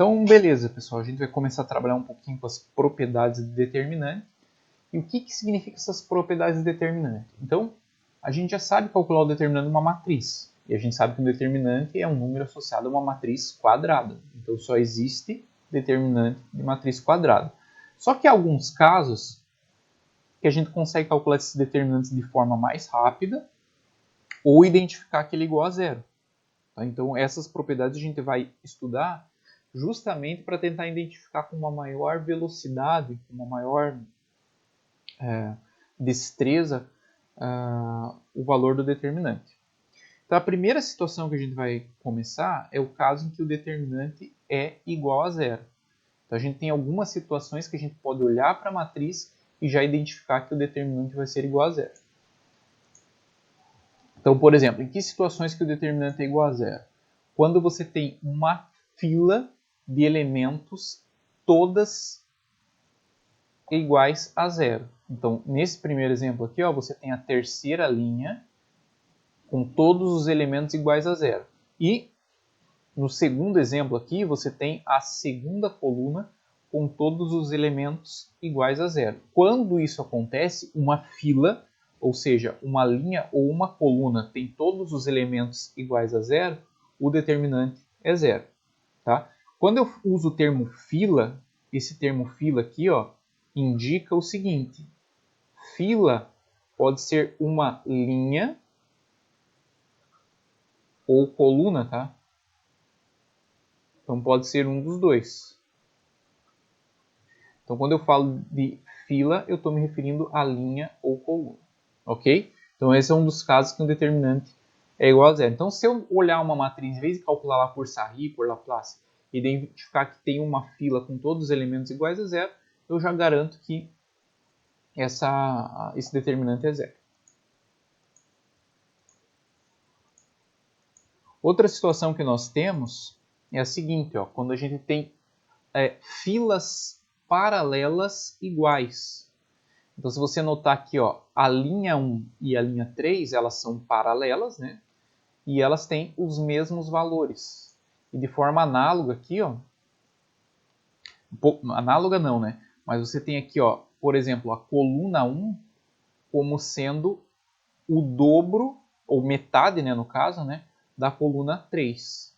Então, beleza, pessoal. A gente vai começar a trabalhar um pouquinho com as propriedades de determinante. E o que significa essas propriedades de determinante? Então, a gente já sabe calcular o determinante de uma matriz. E a gente sabe que um determinante é um número associado a uma matriz quadrada. Então, só existe determinante de matriz quadrada. Só que há alguns casos que a gente consegue calcular esses determinantes de forma mais rápida ou identificar que ele é igual a zero. Tá? Então, essas propriedades a gente vai estudar justamente para tentar identificar com uma maior velocidade, com uma maior destreza, o valor do determinante. Então, a primeira situação que a gente vai começar é o caso em que o determinante é igual a zero. Então, a gente tem algumas situações que a gente pode olhar para a matriz e já identificar que o determinante vai ser igual a zero. Então, por exemplo, em que situações que o determinante é igual a zero? Quando você tem uma fila de elementos todas iguais a zero. Então, nesse primeiro exemplo aqui, você tem a terceira linha com todos os elementos iguais a zero. E no segundo exemplo aqui, você tem a segunda coluna com todos os elementos iguais a zero. Quando isso acontece, uma fila, ou seja, uma linha ou uma coluna tem todos os elementos iguais a zero, o determinante é zero. Tá? Quando eu uso o termo fila, esse termo fila aqui indica o seguinte: fila pode ser uma linha ou coluna, tá? Então pode ser um dos dois. Então quando eu falo de fila, eu estou me referindo a linha ou coluna, ok? Então esse é um dos casos que um determinante é igual a zero. Então se eu olhar uma matriz, em vez de calcular lá por Sarri, por Laplace, e identificar que tem uma fila com todos os elementos iguais a zero, eu já garanto que esse determinante é zero. Outra situação que nós temos é a seguinte, quando a gente tem filas paralelas iguais. Então, se você notar aqui, a linha 1 e a linha 3, elas são paralelas, né? E elas têm os mesmos valores. E de forma análoga aqui, análoga não, né? Mas você tem aqui, por exemplo, a coluna 1 como sendo o dobro, ou metade, né, no caso, né, da coluna 3.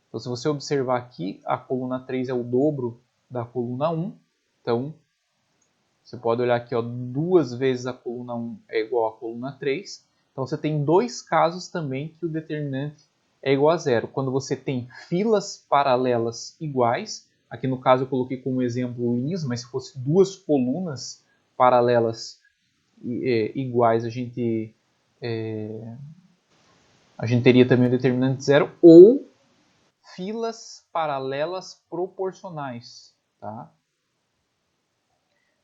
Então, se você observar aqui, a coluna 3 é o dobro da coluna 1. Então, você pode olhar aqui, duas vezes a coluna 1 é igual à coluna 3. Então, você tem dois casos também que o determinante é igual a zero. Quando você tem filas paralelas iguais, aqui no caso eu coloquei como exemplo linhas, mas se fosse duas colunas paralelas iguais, a gente teria também o determinante zero, ou filas paralelas proporcionais. Tá?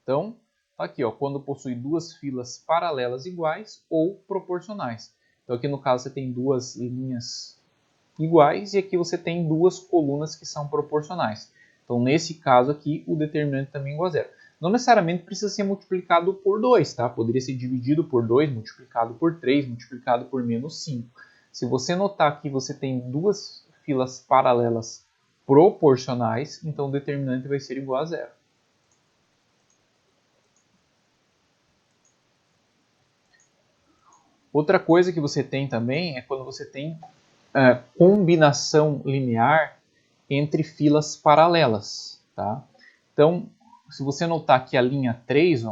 Então, aqui, quando possui duas filas paralelas iguais ou proporcionais. Então, aqui no caso você tem duas linhas iguais e aqui você tem duas colunas que são proporcionais. Então, nesse caso aqui, o determinante também é igual a zero. Não necessariamente precisa ser multiplicado por 2, tá? Poderia ser dividido por 2, multiplicado por 3, multiplicado por menos 5. Se você notar que você tem duas filas paralelas proporcionais, então o determinante vai ser igual a zero. Outra coisa que você tem também é quando você tem combinação linear entre filas paralelas. Tá? Então, se você notar aqui a linha 3,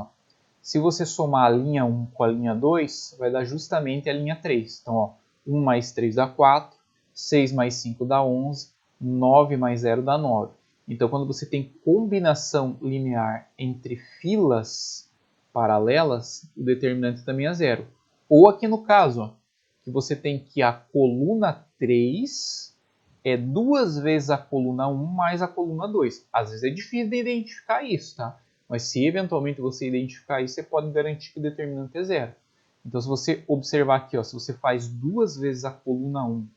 se você somar a linha 1 com a linha 2, vai dar justamente a linha 3. Então, 1 mais 3 dá 4, 6 mais 5 dá 11, 9 mais 0 dá 9. Então, quando você tem combinação linear entre filas paralelas, o determinante também é zero. Ou aqui no caso, que você tem que a coluna 3 é duas vezes a coluna 1 mais a coluna 2. Às vezes é difícil de identificar isso, tá? Mas se eventualmente você identificar isso, você pode garantir que o determinante é zero. Então, se você observar aqui, se você faz duas vezes a coluna 1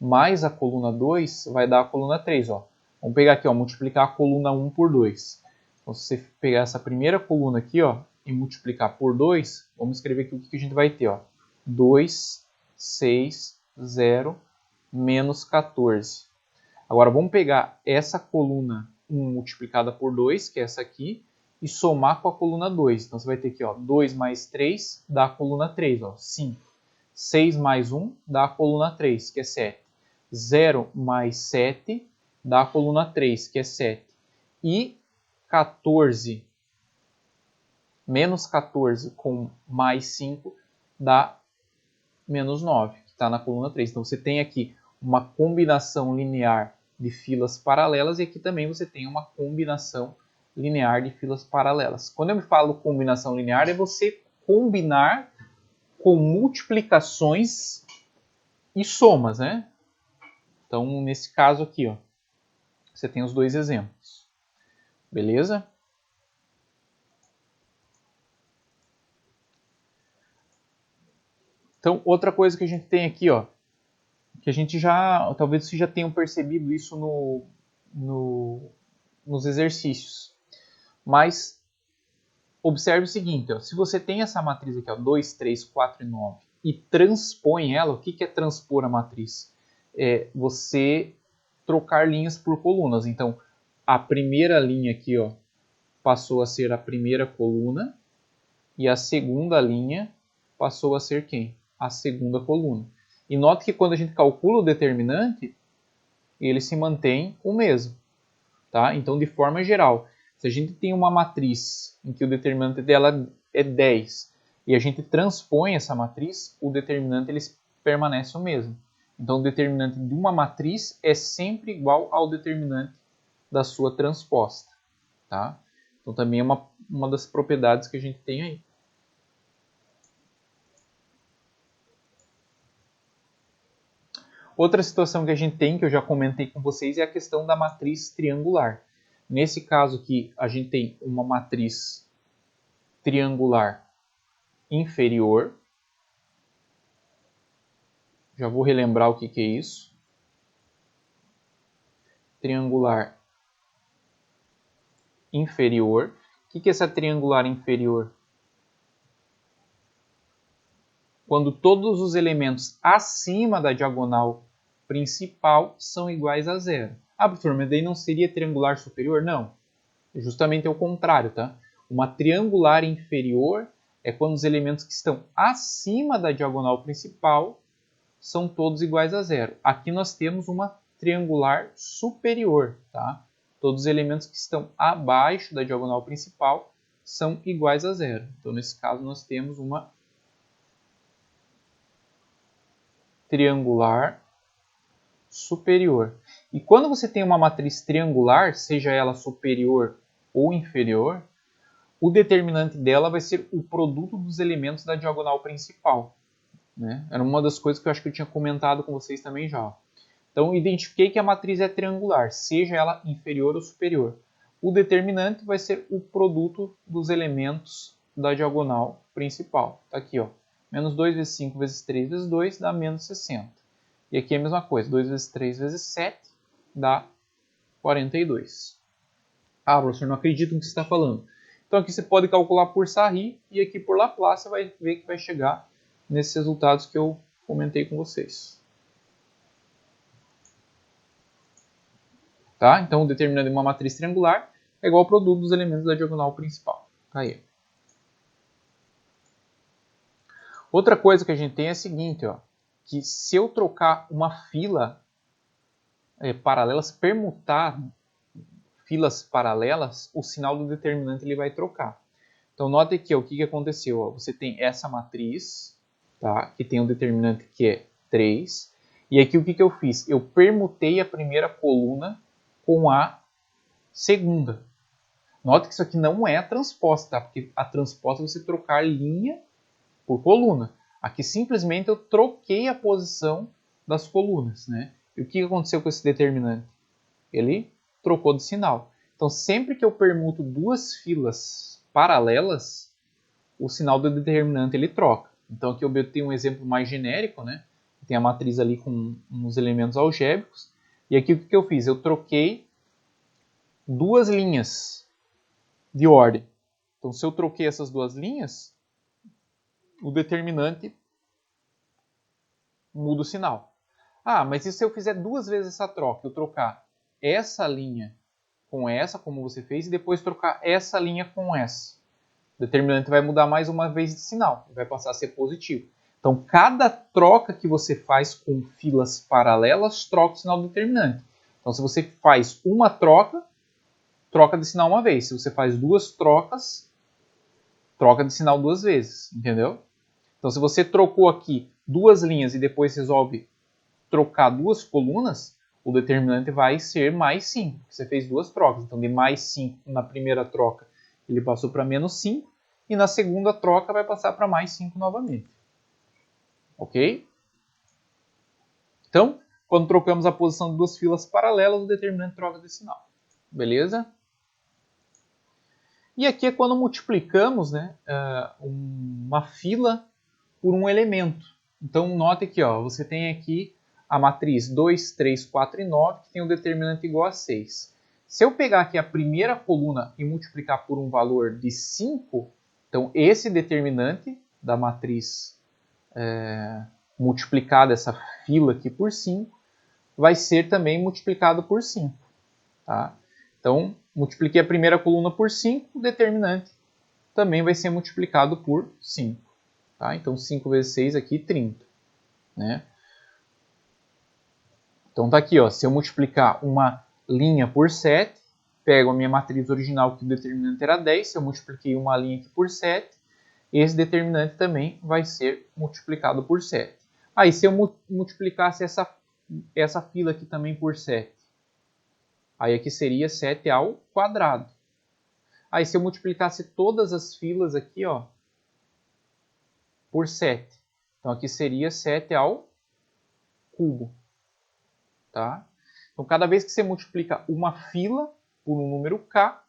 mais a coluna 2, vai dar a coluna 3. Vamos pegar aqui, multiplicar a coluna 1 por 2. Então, se você pegar essa primeira coluna aqui, e multiplicar por 2, vamos escrever aqui o que a gente vai ter. 2, 6, 0, menos 14. Agora vamos pegar essa coluna 1 multiplicada por 2, que é essa aqui, e somar com a coluna 2. Então você vai ter aqui, ó, 2 mais 3 dá a coluna 3, ó, 5. 6 mais 1 dá a coluna 3, que é 7. 0 mais 7 dá a coluna 3, que é 7. E 14 menos 14 com mais 5 dá menos 9, que está na coluna 3. Então você tem aqui uma combinação linear de filas paralelas e aqui também você tem uma combinação linear de filas paralelas. Quando eu me falo combinação linear, é você combinar com multiplicações e somas, né? Então, nesse caso aqui, ó, você tem os dois exemplos. Beleza? Então, outra coisa que a gente tem aqui, ó, que a gente já, talvez vocês já tenham percebido isso nos exercícios. Mas observe o seguinte, ó, se você tem essa matriz aqui, ó, 2, 3, 4 e 9, e transpõe ela, o que é transpor a matriz? É você trocar linhas por colunas. Então, a primeira linha aqui, ó, passou a ser a primeira coluna, e a segunda linha passou a ser quem? A segunda coluna. E note que quando a gente calcula o determinante, ele se mantém o mesmo. Tá? Então, de forma geral, se a gente tem uma matriz em que o determinante dela é 10 e a gente transpõe essa matriz, o determinante ele permanece o mesmo. Então, o determinante de uma matriz é sempre igual ao determinante da sua transposta. Tá? Então, também é uma das propriedades que a gente tem aí. Outra situação que a gente tem, que eu já comentei com vocês, é a questão da matriz triangular. Nesse caso aqui, a gente tem uma matriz triangular inferior. Já vou relembrar o que é isso. Triangular inferior. O que é essa triangular inferior? Quando todos os elementos acima da diagonal principal são iguais a zero. Ah, professor, mas daí não seria triangular superior? Não. Justamente é o contrário, tá? Uma triangular inferior é quando os elementos que estão acima da diagonal principal são todos iguais a zero. Aqui nós temos uma triangular superior, tá? Todos os elementos que estão abaixo da diagonal principal são iguais a zero. Então, nesse caso, nós temos uma triangular superior. E quando você tem uma matriz triangular, seja ela superior ou inferior, o determinante dela vai ser o produto dos elementos da diagonal principal. Né? Era uma das coisas que eu acho que eu tinha comentado com vocês também já. Então, identifiquei que a matriz é triangular, seja ela inferior ou superior. O determinante vai ser o produto dos elementos da diagonal principal. Está aqui, ó. Menos 2 vezes 5 vezes 3 vezes 2 dá menos 60. E aqui é a mesma coisa. 2 vezes 3 vezes 7 dá 42. Ah, professor, não acredito no que você está falando. Então aqui você pode calcular por Sarri e aqui por Laplace você vai ver que vai chegar nesses resultados que eu comentei com vocês. Tá? Então o determinante de uma matriz triangular é igual ao produto dos elementos da diagonal principal. Tá aí. Outra coisa que a gente tem é a seguinte, ó, que se eu trocar uma fila paralela, se permutar filas paralelas, o sinal do determinante ele vai trocar. Então note aqui ó, o que aconteceu. Ó. Você tem essa matriz, tá? Que tem um determinante que é 3. E aqui o que eu fiz? Eu permutei a primeira coluna com a segunda. Note que isso aqui não é a transposta, tá? Porque a transposta é você trocar linha por coluna. Aqui simplesmente eu troquei a posição das colunas, né? E o que aconteceu com esse determinante? Ele trocou de sinal. Então sempre que eu permuto duas filas paralelas, o sinal do determinante ele troca. Então aqui eu tenho um exemplo mais genérico, né? Tem a matriz ali com uns elementos algébricos. E aqui o que eu fiz? Eu troquei duas linhas de ordem. Então, se eu troquei essas duas linhas, o determinante muda o sinal. Ah, mas e se eu fizer duas vezes essa troca? Eu trocar essa linha com essa, como você fez, e depois trocar essa linha com essa. O determinante vai mudar mais uma vez de sinal, vai passar a ser positivo. Então, cada troca que você faz com filas paralelas, troca o sinal do determinante. Então, se você faz uma troca, troca de sinal uma vez. Se você faz duas trocas, troca de sinal duas vezes, entendeu? Então, se você trocou aqui duas linhas e depois resolve trocar duas colunas, o determinante vai ser mais 5. Você fez duas trocas. Então, de mais 5 na primeira troca, ele passou para menos 5. E na segunda troca vai passar para mais 5 novamente. Ok? Então, quando trocamos a posição de duas filas paralelas, o determinante troca de sinal. Beleza? E aqui é quando multiplicamos, né, uma fila por um elemento. Então, note aqui, ó, você tem aqui a matriz 2, 3, 4 e 9, que tem um determinante igual a 6. Se eu pegar aqui a primeira coluna e multiplicar por um valor de 5, então esse determinante da matriz multiplicada, essa fila aqui por 5, vai ser também multiplicado por 5. Tá? Então, multipliquei a primeira coluna por 5, o determinante também vai ser multiplicado por 5. Tá? Então, 5 vezes 6 aqui, 30. Né? Então, tá aqui, ó, se eu multiplicar uma linha por 7, pego a minha matriz original, que o determinante era 10, se eu multipliquei uma linha aqui por 7, esse determinante também vai ser multiplicado por 7. Aí, se eu multiplicasse essa fila aqui também por 7, aí aqui seria 7 ao quadrado. Aí, se eu multiplicasse todas as filas aqui, ó, por 7, então aqui seria 7 ao cubo. Tá? Então, cada vez que você multiplica uma fila por um número k,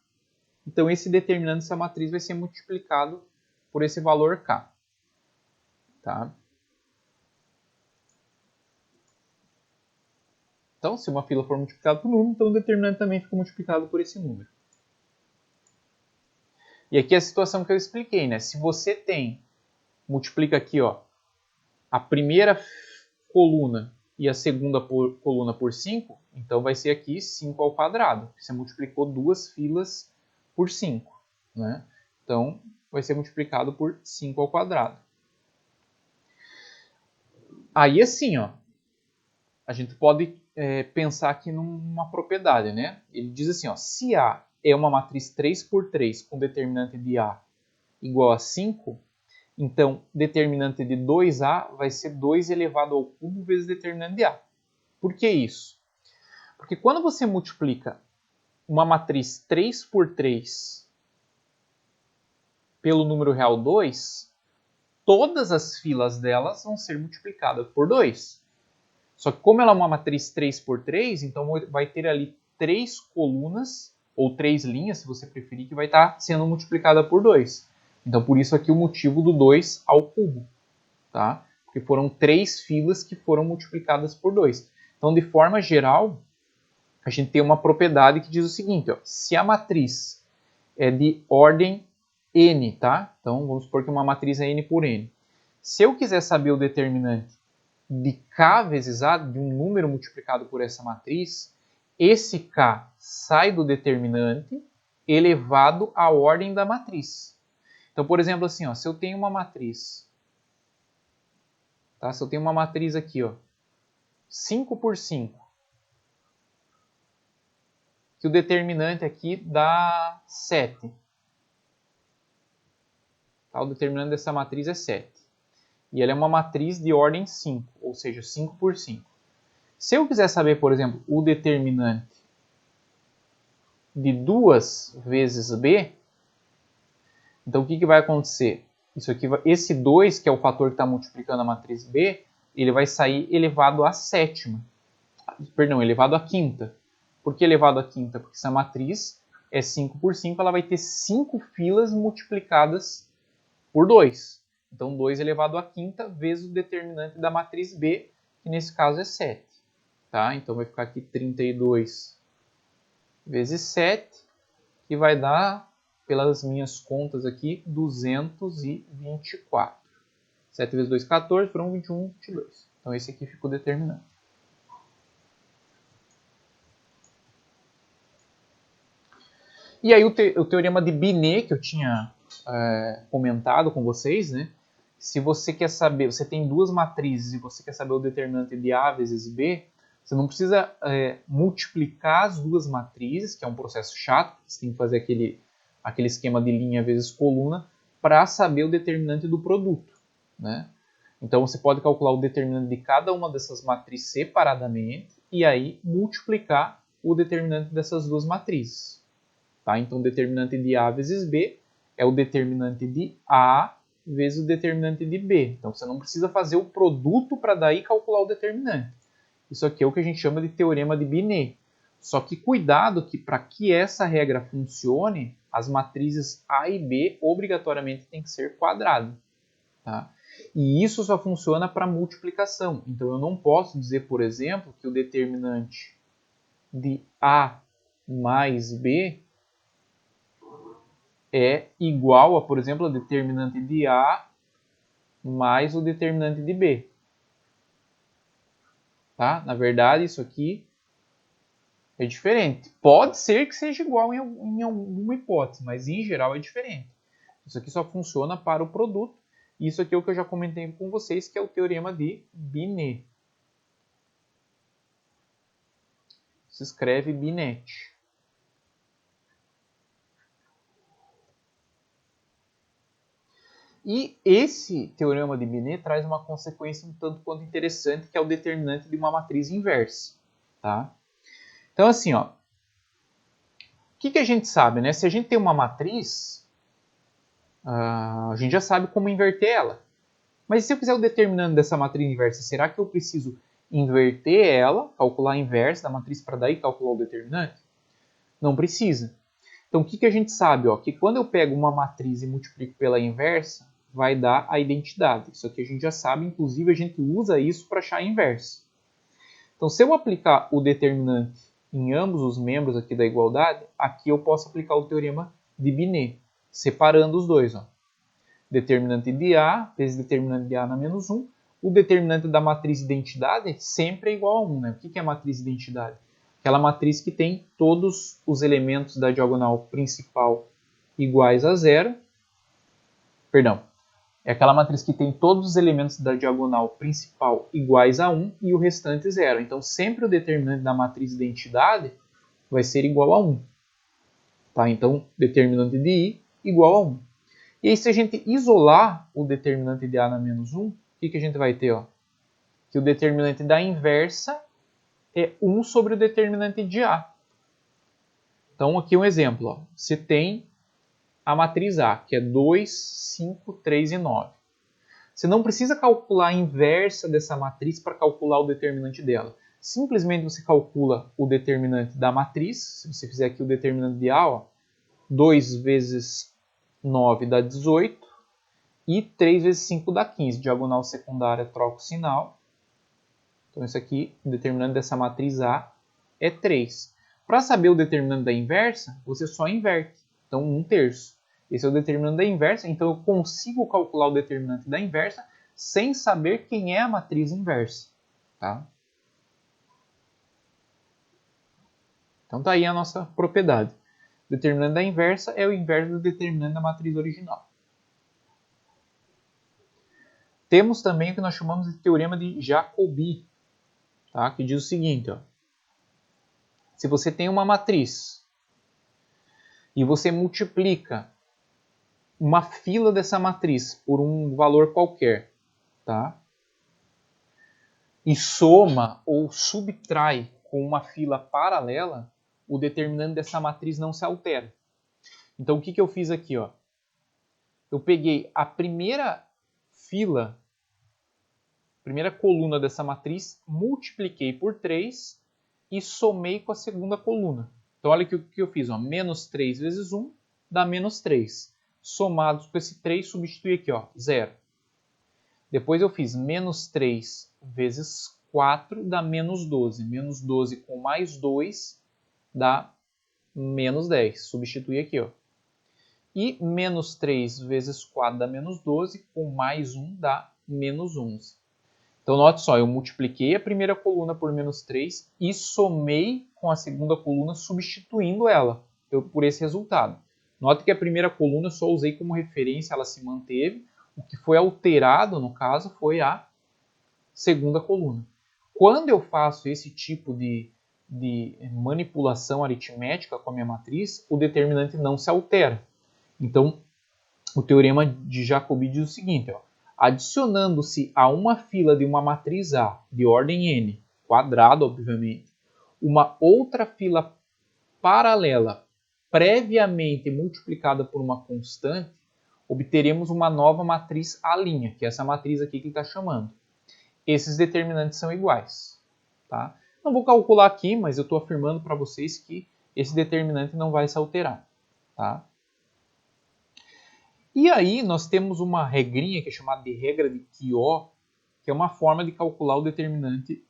então esse determinante dessa matriz vai ser multiplicado por esse valor k. Tá? Então, se uma fila for multiplicada por um número, então o determinante também fica multiplicado por esse número. E aqui é a situação que eu expliquei, né? Se você multiplica aqui, ó, a primeira coluna e a segunda coluna por 5, então vai ser aqui 5 ao quadrado. Você multiplicou duas filas por 5. Né? Então, vai ser multiplicado por 5 ao quadrado. Aí, assim, ó, a gente pode pensar aqui numa propriedade. Né? Ele diz assim, ó, se A é uma matriz 3 por 3 com determinante de A igual a 5, então, determinante de 2A vai ser 2 elevado ao cubo vezes determinante de A. Por que isso? Porque quando você multiplica uma matriz 3 por 3 pelo número real 2, todas as filas delas vão ser multiplicadas por 2. Só que como ela é uma matriz 3 por 3, então vai ter ali 3 colunas, ou 3 linhas, se você preferir, que vai estar sendo multiplicada por 2. Então, por isso aqui o motivo do 2 ao cubo. Tá? Porque foram 3 filas que foram multiplicadas por 2. Então, de forma geral, a gente tem uma propriedade que diz o seguinte, ó, se a matriz é de ordem n, tá? Então, vamos supor que uma matriz é n por n. Se eu quiser saber o determinante de k vezes a, de um número multiplicado por essa matriz, esse k sai do determinante elevado à ordem da matriz. Então, por exemplo, assim, ó, se eu tenho uma matriz, tá? Se eu tenho uma matriz aqui, ó, 5 por 5, que o determinante aqui dá 7. Tá? O determinante dessa matriz é 7. E ela é uma matriz de ordem 5, ou seja, 5 por 5. Se eu quiser saber, por exemplo, o determinante de 2 vezes b, então o que vai acontecer? Isso aqui, esse 2, que é o fator que está multiplicando a matriz b, ele vai sair elevado à sétima. Perdão, elevado à quinta. Por que elevado à quinta? Porque essa matriz é 5 por 5, ela vai ter 5 filas multiplicadas por 2. Então, 2 elevado à quinta vezes o determinante da matriz B, que nesse caso é 7. Tá? Então, vai ficar aqui 32 vezes 7, que vai dar, pelas minhas contas aqui, 224. 7 vezes 2, 14, foram 21, 22. Então, esse aqui ficou o determinante. E aí o teorema de Binet, que eu tinha comentado com vocês, né? Se você quer saber, você tem duas matrizes e você quer saber o determinante de A vezes B, você não precisa multiplicar as duas matrizes, que é um processo chato, você tem que fazer aquele esquema de linha vezes coluna, para saber o determinante do produto, né? Então você pode calcular o determinante de cada uma dessas matrizes separadamente e aí multiplicar o determinante dessas duas matrizes. Tá? Então o determinante de A vezes B é o determinante de A vezes o determinante de B. Então você não precisa fazer o produto para daí calcular o determinante. Isso aqui é o que a gente chama de teorema de Binet. Só que cuidado que para que essa regra funcione, as matrizes A e B obrigatoriamente têm que ser quadradas. Tá? E isso só funciona para multiplicação. Então eu não posso dizer, por exemplo, que o determinante de A mais B é igual a, por exemplo, a determinante de A mais o determinante de B. Tá? Na verdade, isso aqui é diferente. Pode ser que seja igual em alguma hipótese, mas em geral é diferente. Isso aqui só funciona para o produto. Isso aqui é o que eu já comentei com vocês, que é o teorema de Binet. Se escreve Binet. E esse teorema de Binet traz uma consequência um tanto quanto interessante, que é o determinante de uma matriz inversa. Tá? Então, assim, ó, o que a gente sabe, né? Se a gente tem uma matriz, a gente já sabe como inverter ela. Mas se eu quiser o determinante dessa matriz inversa, será que eu preciso inverter ela, calcular a inversa da matriz para daí calcular o determinante? Não precisa. Então, o que a gente sabe? Ó, que quando eu pego uma matriz e multiplico pela inversa, vai dar a identidade. Isso aqui a gente já sabe, inclusive a gente usa isso para achar a inversa. Então, se eu aplicar o determinante em ambos os membros aqui da igualdade, aqui eu posso aplicar o teorema de Binet, separando os dois. Ó. Determinante de A vezes determinante de A na menos 1. O determinante da matriz identidade sempre é igual a 1. Né? O que é a matriz identidade? Aquela matriz que tem todos os elementos da diagonal principal iguais a zero. Perdão. É aquela matriz que tem todos os elementos da diagonal principal iguais a 1 e o restante zero. Então, sempre o determinante da matriz identidade vai ser igual a 1. Tá? Então, determinante de I igual a 1. E aí, se a gente isolar o determinante de A na menos 1, o que a gente vai ter? Ó? Que o determinante da inversa é 1 sobre o determinante de A. Então, aqui um exemplo. Ó. Você tem a matriz A, que é 2, 5, 3 e 9. Você não precisa calcular a inversa dessa matriz para calcular o determinante dela. Simplesmente você calcula o determinante da matriz. Se você fizer aqui o determinante de A, ó, 2 vezes 9 dá 18 e 3 vezes 5 dá 15. Diagonal secundária, troca o sinal. Então, isso aqui, o determinante dessa matriz A é 3. Para saber o determinante da inversa, você só inverte. Então, 1/3. Esse é o determinante da inversa, então eu consigo calcular o determinante da inversa sem saber quem é a matriz inversa. Tá? Então tá aí a nossa propriedade. O determinante da inversa é o inverso do determinante da matriz original. Temos também o que nós chamamos de teorema de Jacobi, tá? Que diz o seguinte, ó. Se você tem uma matriz e você multiplica uma fila dessa matriz por um valor qualquer, tá? E soma ou subtrai com uma fila paralela, o determinante dessa matriz não se altera. Então, o que eu fiz aqui? Ó? Eu peguei a primeira fila, primeira coluna dessa matriz, multipliquei por 3 e somei com a segunda coluna. Então, olha aqui o que eu fiz. Ó? Menos 3 vezes 1 dá menos 3. Somados com esse 3, substitui aqui, ó, 0. Depois eu fiz menos 3 vezes 4 dá menos 12. Menos 12 com mais 2 dá menos 10. Substitui aqui, ó. E menos 3 vezes 4 dá menos 12, com mais 1 dá menos 11. Então, note só, eu multipliquei a primeira coluna por menos 3 e somei com a segunda coluna, substituindo ela por esse resultado. Note que a primeira coluna eu só usei como referência, ela se manteve. O que foi alterado, no caso, foi a segunda coluna. Quando eu faço esse tipo de manipulação aritmética com a minha matriz, o determinante não se altera. Então, o teorema de Jacobi diz o seguinte, ó, adicionando-se a uma fila de uma matriz A, de ordem n, quadrado, obviamente, uma outra fila paralela previamente multiplicada por uma constante, obteremos uma nova matriz A', que é essa matriz aqui que ele está chamando. Esses determinantes são iguais. Tá? Não vou calcular aqui, mas eu estou afirmando para vocês que esse determinante não vai se alterar. Tá? E aí nós temos uma regrinha que é chamada de regra de Quiot, que é uma forma de calcular o determinante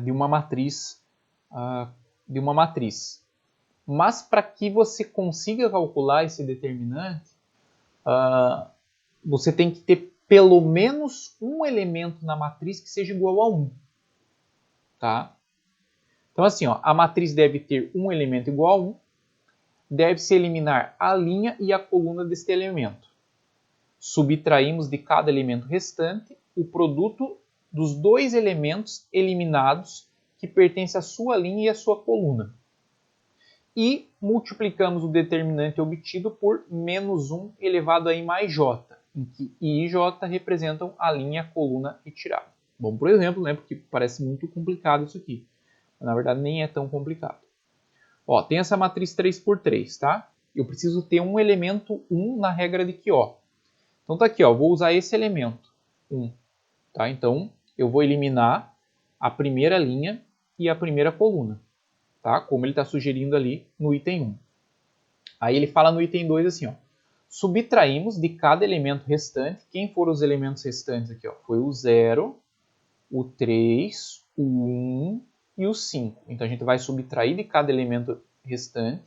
de uma matriz. Mas para que você consiga calcular esse determinante, você tem que ter pelo menos um elemento na matriz que seja igual a 1. Tá? Então assim, ó, a matriz deve ter um elemento igual a 1, deve-se eliminar a linha e a coluna deste elemento. Subtraímos de cada elemento restante o produto dos dois elementos eliminados que pertencem à sua linha e à sua coluna. E multiplicamos o determinante obtido por menos 1 elevado a i mais j, em que i e j representam a linha e a coluna retirada. Bom, por exemplo, né, porque parece muito complicado isso aqui. Mas, na verdade, nem é tão complicado. Ó, tem essa matriz 3×3, tá? Eu preciso ter um elemento 1 na regra de Quiot. Então tá aqui, ó, vou usar esse elemento, 1. Tá? Então, eu vou eliminar a primeira linha e a primeira coluna. Tá? Como ele está sugerindo ali no item 1. Aí ele fala no item 2 assim, ó, subtraímos de cada elemento restante, quem foram os elementos restantes aqui? Ó? Foi o 0, o 3, o 1 e o 5. Então a gente vai subtrair de cada elemento restante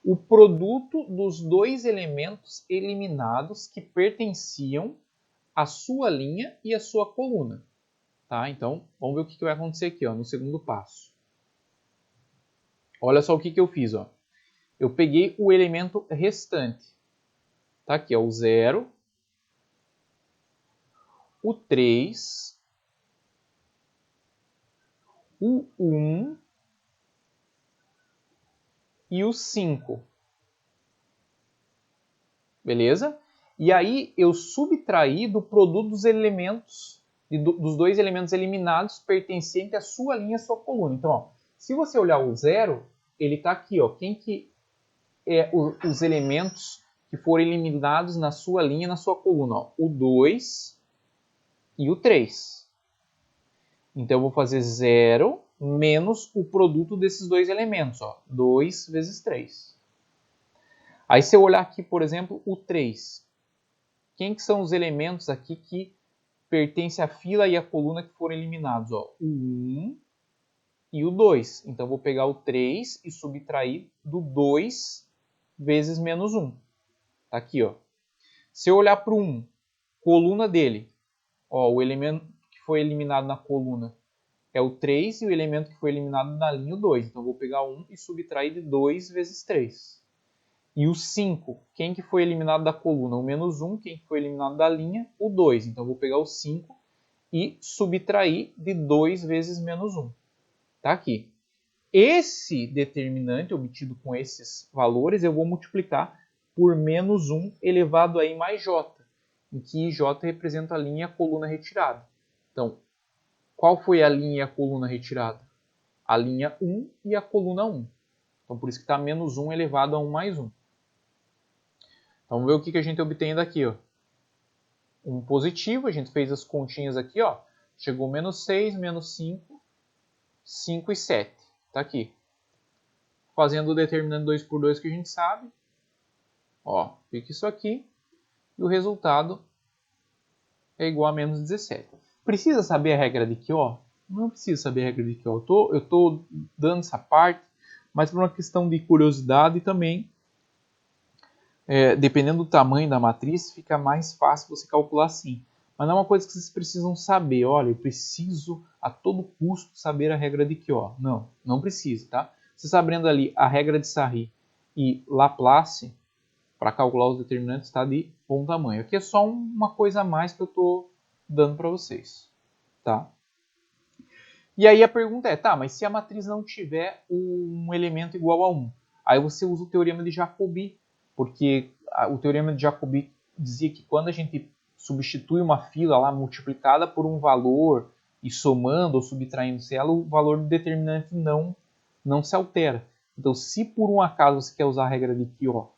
o produto dos dois elementos eliminados que pertenciam à sua linha e à sua coluna. Tá? Então, vamos ver o que vai acontecer aqui, ó, no segundo passo. Olha só o que eu fiz. Ó. Eu peguei o elemento restante. Tá aqui, ó, o 0, o 3, o 1 e o 5. Beleza? E aí eu subtraí do produto dos elementos, dos dois elementos eliminados pertencentes à sua linha e à sua coluna. Então, ó, se você olhar o 0, ele está aqui. Ó, quem que é os elementos que foram eliminados na sua linha e na sua coluna? Ó, o 2 e o 3. Então, eu vou fazer 0 menos o produto desses dois elementos. Ó, 2 vezes 3. Aí, se eu olhar aqui, por exemplo, o 3. Quem que são os elementos aqui que pertencem à fila e à coluna que foram eliminados? Ó, o 1 e o 2. Então, eu vou pegar o 3 e subtrair do 2 vezes menos 1. Tá aqui, ó. Se eu olhar para o 1, coluna dele, ó, o elemento que foi eliminado na coluna é o 3 e o elemento que foi eliminado na linha o 2. Então, eu vou pegar o 1 e subtrair de 2 vezes 3. E o 5, quem que foi eliminado da coluna? O menos 1, quem que foi eliminado da linha? O 2. Então, eu vou pegar o 5 e subtrair de 2 vezes menos 1. Tá aqui. Esse determinante obtido com esses valores, eu vou multiplicar por menos 1 elevado a i mais j, em que j representa a linha e a coluna retirada. Então, qual foi a linha e a coluna retirada? A linha 1 e a coluna 1. Então, por isso que está menos 1 elevado a 1 mais 1. Então, vamos ver o que a gente obtém daqui. Ó. Um positivo, a gente fez as continhas aqui. Ó. Chegou menos 6, menos 5, 5 e 7. Está aqui. Fazendo o determinante 2 por 2 que a gente sabe. Ó, fica isso aqui. E o resultado é igual a menos 17. Precisa saber a regra de Quiot? Não precisa saber a regra de Quiot. Eu estou dando essa parte, mas por uma questão de curiosidade e também, dependendo do tamanho da matriz, fica mais fácil você calcular assim. Mas não é uma coisa que vocês precisam saber. Olha, eu preciso a todo custo saber a regra de Quiot. Não, não precisa, tá? você sabendo ali a regra de Sarri e Laplace, para calcular os determinantes está de bom tamanho. Aqui é só uma coisa a mais que eu estou dando para vocês. Tá? E aí a pergunta é, tá, mas se a matriz não tiver um elemento igual a 1, aí você usa o teorema de Jacobi, porque o teorema de Jacobi dizia que quando a gente substitui uma fila lá multiplicada por um valor e somando ou subtraindo-se ela, o valor do determinante não se altera. Então, se por um acaso você quer usar a regra de Quiot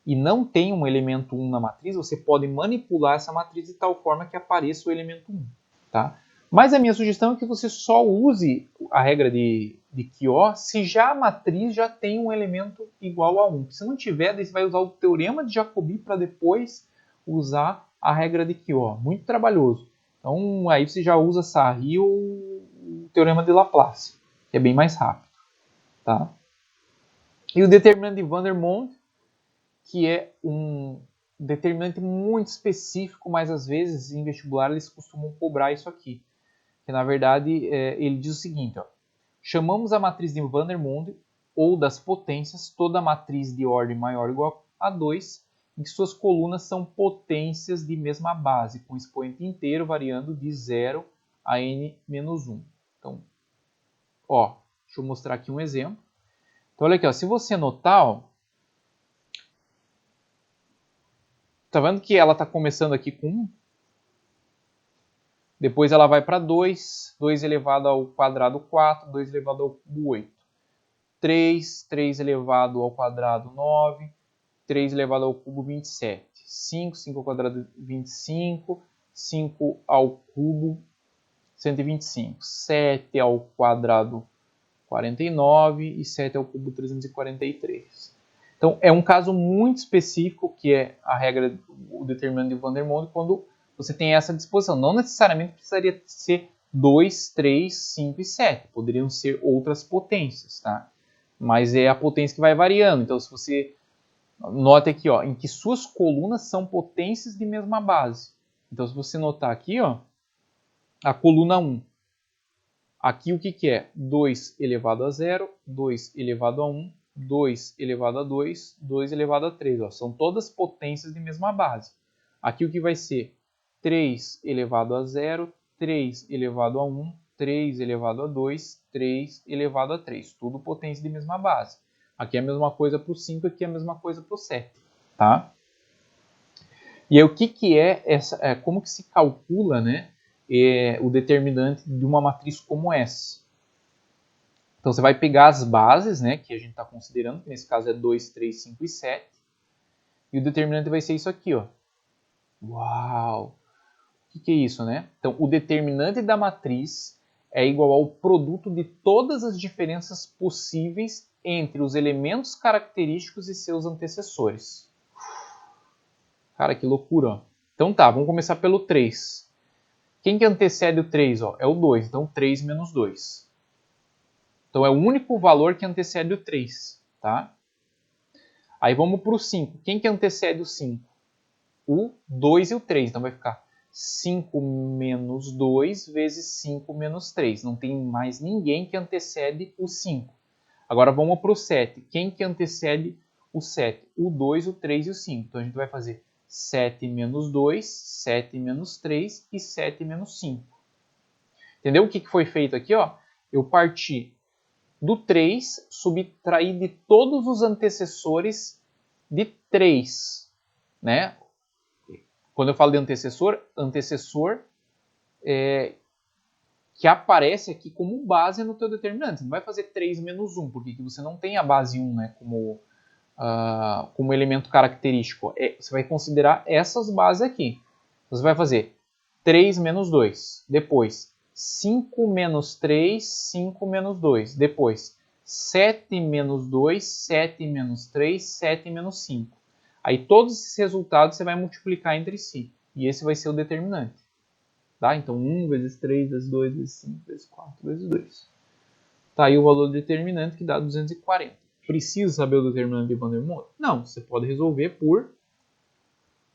e não tem um elemento 1 na matriz, você pode manipular essa matriz de tal forma que apareça o elemento 1. Tá? Mas a minha sugestão é que você só use a regra de Quiot se já a matriz já tem um elemento igual a 1. Se não tiver, daí você vai usar o teorema de Jacobi para depois usar a regra de Quiot. Muito trabalhoso. Então aí você já usa Sarri ou o teorema de Laplace, que é bem mais rápido. Tá? E o determinante de Vandermonde, que é um determinante muito específico, mas às vezes em vestibular eles costumam cobrar isso aqui. Que na verdade ele diz o seguinte, ó, chamamos a matriz de Vandermonde ou das potências toda matriz de ordem maior ou igual a 2, em que suas colunas são potências de mesma base, com expoente inteiro variando de 0 a n-1. Então, ó, deixa eu mostrar aqui um exemplo. Então, olha aqui, ó, se você notar, ó, tá vendo que ela está começando aqui com 1? Depois ela vai para 2, 2 elevado ao quadrado 4, 2 elevado ao cubo 8. 3, 3 elevado ao quadrado 9, 3 elevado ao cubo 27. 5, 5 ao quadrado 25, 5 ao cubo 125. 7 ao quadrado 49 e 7 ao cubo 343. Então é um caso muito específico que é a regra, o determinante de Vandermonde, quando você tem essa disposição. Não necessariamente precisaria ser 2, 3, 5 e 7. Poderiam ser outras potências, tá? Mas é a potência que vai variando. Então, se você nota aqui, ó, em que suas colunas são potências de mesma base. Então, se você notar aqui, ó, a coluna 1. Aqui o que é? 2 elevado a 0, 2 elevado a 1, 2 elevado a 2, 2 elevado a 3. Ó. São todas potências de mesma base. Aqui o que vai ser? 3 elevado a 0, 3 elevado a 1, 3 elevado a 2, 3 elevado a 3. Tudo potência de mesma base. Aqui é a mesma coisa para o 5, aqui é a mesma coisa para o 7. Tá? E aí o que é essa? Como que se calcula, né, o determinante de uma matriz como essa? Então você vai pegar as bases, né, que a gente está considerando, que nesse caso é 2, 3, 5 e 7. E o determinante vai ser isso aqui, ó. Uau! O que é isso, né? Então, o determinante da matriz é igual ao produto de todas as diferenças possíveis entre os elementos característicos e seus antecessores. Cara, que loucura, ó. Então tá, vamos começar pelo 3. Quem que antecede o 3? Ó? É o 2, então 3 menos 2. Então é o único valor que antecede o 3, tá? Aí vamos para o 5. Quem que antecede o 5? O 2 e o 3, então vai ficar 5 menos 2 vezes 5 menos 3. Não tem mais ninguém que antecede o 5. Agora vamos para o 7. Quem que antecede o 7? O 2, o 3 e o 5. Então a gente vai fazer 7 menos 2, 7 menos 3 e 7 menos 5. Entendeu o que foi feito aqui? Ó? Eu parti do 3, subtraí de todos os antecessores de 3. Né? Quando eu falo de antecessor que aparece aqui como base no teu determinante. Você não vai fazer 3 menos 1, porque você não tem a base 1, né, como elemento característico. Você vai considerar essas bases aqui. Você vai fazer 3 menos 2. Depois, 5 menos 3, 5 menos 2. Depois, 7 menos 2, 7 menos 3, 7 menos 5. Aí todos esses resultados você vai multiplicar entre si. E esse vai ser o determinante. Tá? Então 1 vezes 3 vezes 2 vezes 5 vezes 4 vezes 2. Tá aí o valor do determinante que dá 240. Precisa saber o determinante de Vandermonde? Não, você pode resolver por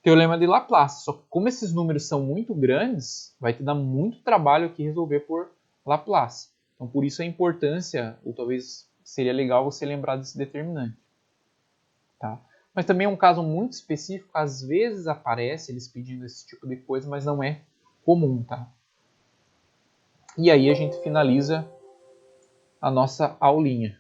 teorema de Laplace. Só que como esses números são muito grandes, vai te dar muito trabalho aqui resolver por Laplace. Então por isso a importância, ou talvez seria legal você lembrar desse determinante. Tá? Mas também é um caso muito específico, às vezes aparece eles pedindo esse tipo de coisa, mas não é comum. Tá? E aí a gente finaliza a nossa aulinha.